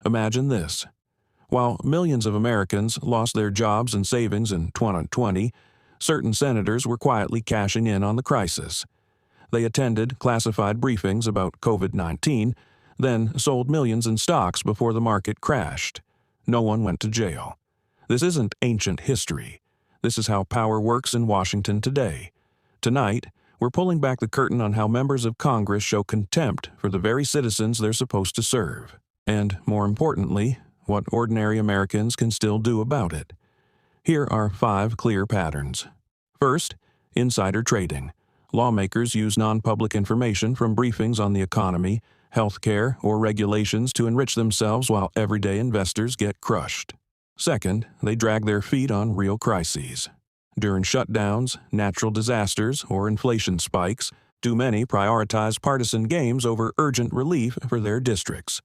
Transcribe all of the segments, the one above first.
Imagine this. While millions of Americans lost their jobs and savings in 2020, certain senators were quietly cashing in on the crisis. They attended classified briefings about COVID-19, then sold millions in stocks before the market crashed. No one went to jail. This isn't ancient history. This is how power works in Washington today. Tonight, we're pulling back the curtain on how members of Congress show contempt for the very citizens they're supposed to serve. And, more importantly, what ordinary Americans can still do about it. Here are 5 clear patterns. First, insider trading. Lawmakers use non-public information from briefings on the economy, healthcare, or regulations to enrich themselves while everyday investors get crushed. Second, they drag their feet on real crises. During shutdowns, natural disasters, or inflation spikes, too many prioritize partisan games over urgent relief for their districts.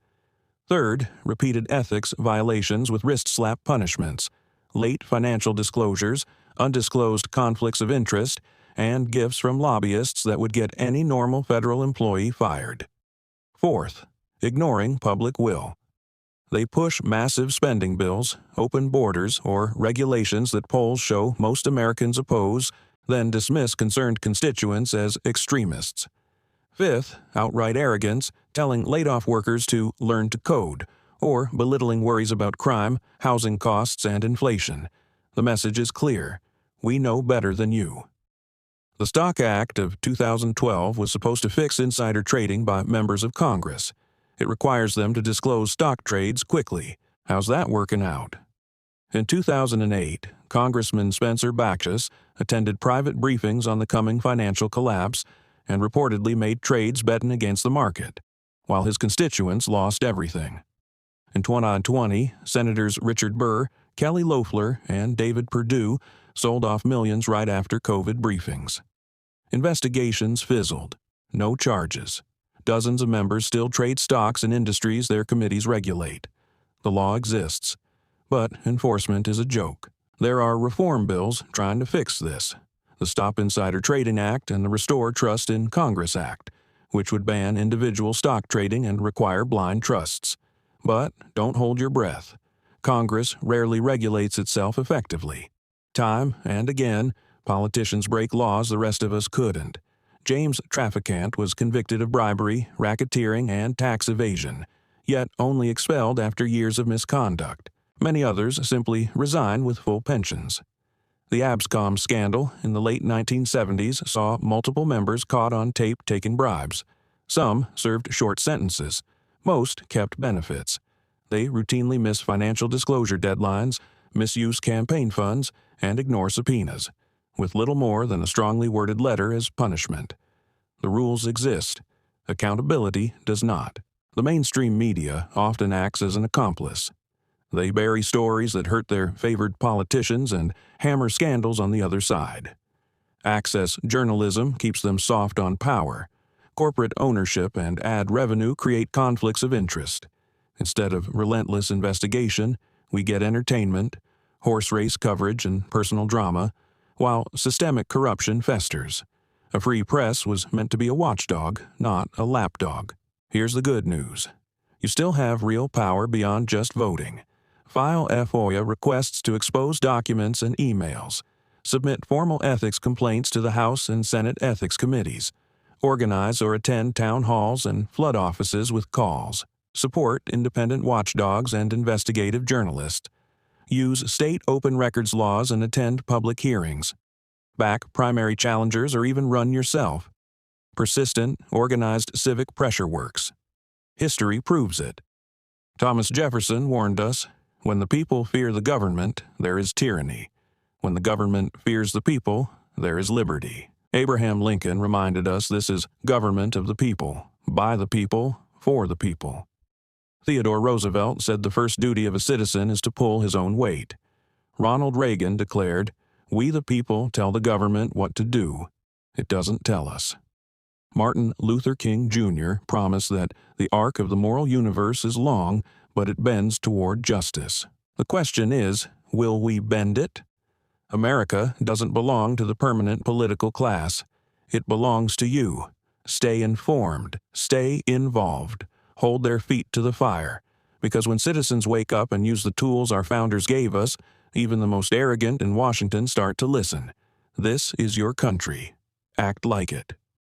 Third, repeated ethics violations with wrist-slap punishments, late financial disclosures, undisclosed conflicts of interest, and gifts from lobbyists that would get any normal federal employee fired. Fourth, ignoring public will. They push massive spending bills, open borders, or regulations that polls show most Americans oppose, then dismiss concerned constituents as extremists. Fifth, outright arrogance, telling laid-off workers to learn to code, or belittling worries about crime, housing costs, and inflation. The message is clear. We know better than you. The Stock Act of 2012 was supposed to fix insider trading by members of Congress. It requires them to disclose stock trades quickly. How's that working out? In 2008, Congressman Spencer Bachus attended private briefings on the coming financial collapse and reportedly made trades betting against the market, while his constituents lost everything. In 2020, Senators Richard Burr, Kelly Loeffler, and David Perdue sold off millions right after COVID briefings. Investigations fizzled. No charges. Dozens of members still trade stocks in industries their committees regulate. The law exists, but enforcement is a joke. There are reform bills trying to fix this. The Stop Insider Trading Act and the Restore Trust in Congress Act, which would ban individual stock trading and require blind trusts. But don't hold your breath. Congress rarely regulates itself effectively. Time and again, politicians break laws the rest of us couldn't. James Traficant was convicted of bribery, racketeering, and tax evasion, yet only expelled after years of misconduct. Many others simply resign with full pensions. The Abscom scandal in the late 1970s saw multiple members caught on tape taking bribes. Some served short sentences. Most kept benefits. They routinely miss financial disclosure deadlines, misuse campaign funds, and ignore subpoenas, with little more than a strongly worded letter as punishment. The rules exist. Accountability does not. The mainstream media often acts as an accomplice. They bury stories that hurt their favored politicians and hammer scandals on the other side. Access journalism keeps them soft on power. Corporate ownership and ad revenue create conflicts of interest. Instead of relentless investigation, we get entertainment, horse race coverage, and personal drama, while systemic corruption festers. A free press was meant to be a watchdog, not a lapdog. Here's the good news. You still have real power beyond just voting. File FOIA requests to expose documents and emails. Submit formal ethics complaints to the House and Senate ethics committees. Organize or attend town halls and flood offices with calls. Support independent watchdogs and investigative journalists. Use state open records laws and attend public hearings. Back primary challengers or even run yourself. Persistent, organized civic pressure works. History proves it. Thomas Jefferson warned us, when the people fear the government, there is tyranny. When the government fears the people, there is liberty. Abraham Lincoln reminded us this is government of the people, by the people, for the people. Theodore Roosevelt said the first duty of a citizen is to pull his own weight. Ronald Reagan declared, "We the people tell the government what to do. It doesn't tell us." Martin Luther King Jr. promised that the arc of the moral universe is long, but it bends toward justice. The question is, will we bend it? America doesn't belong to the permanent political class. It belongs to you. Stay informed. Stay involved. Hold their feet to the fire. Because when citizens wake up and use the tools our founders gave us, even the most arrogant in Washington start to listen. This is your country. Act like it.